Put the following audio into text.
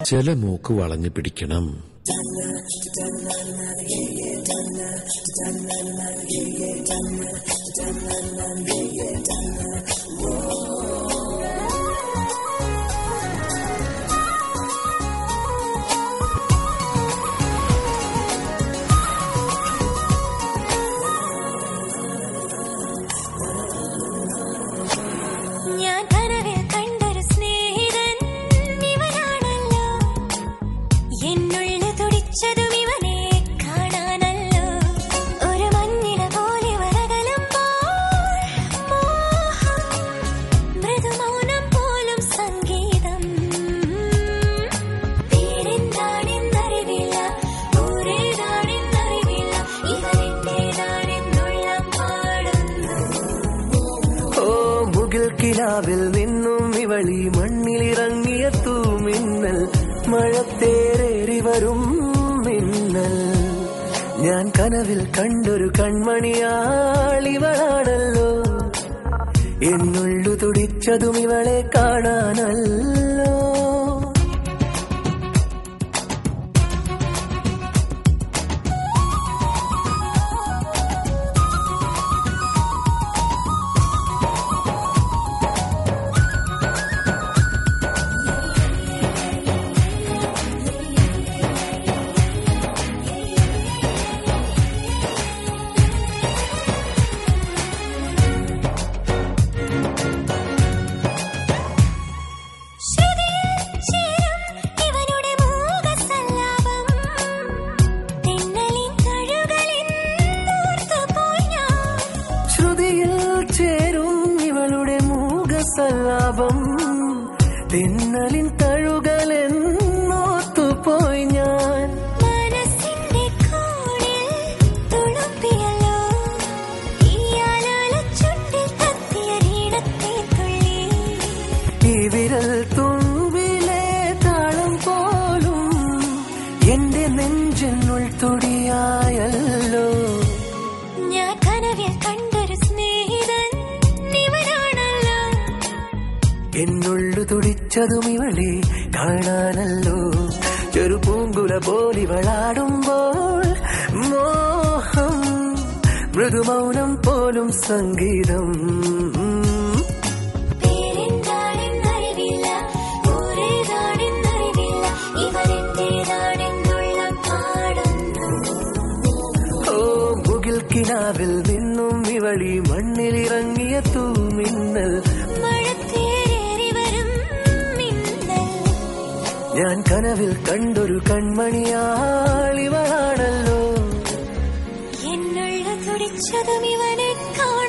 ചില മൂക്ക് വളഞ്ഞു പിടിക്കണം. കിനാവിൽ നിന്നും ഇവളി മണ്ണിലിറങ്ങിയ തൂമിന്നൽ, മഴത്തേറേറി വരും മിന്നൽ. ഞാൻ കനവിൽ കണ്ടൊരു കൺമണിയാളിവളാണല്ലോ, എന്നുള്ളു തുടിച്ചതും ഇവളെ കാണാനല്ലോ. സല്ലാപം തിന്നലിൻ തഴുകലെന്നോത്തുപോയി ഞാൻ. മനസ്സിന്റെ കോണിൽ തുളുമ്പിയല്ലോ ഈ ആലോലച്ചുണ്ടിൽ തത്തിയ ഈണത്തെ തുള്ളി. ഈ വിരൽ തുമ്പിലെ താളം പോലും എന്റെ നെഞ്ചിനുൾ തുടിയായല്ലോ. ഞാൻ കനവിൽ കണ്ടൊരു സ്നേഹിതൻ ഇവനാണല്ലോ, എന്നുള്ളു തുടിച്ചതും ഇവളെ കാണാനല്ലോ. ചെറു പൂങ്കുല പോലിവളാടുമ്പോൾ മോഹം, മൃദുമൗനം പോലും സംഗീതം. ഓ മുകിൽ കിനാവിൽ നിന്നും ഇവളി മണ്ണിലിറങ്ങിയ തൂമിന്നൽ, ഞാൻ കനവിൽ കണ്ടൊരു കൺമണിയാളിവളാണല്ലോ, എന്നുള്ള തുടിച്ചതും ഇവനെ കാണാൻ.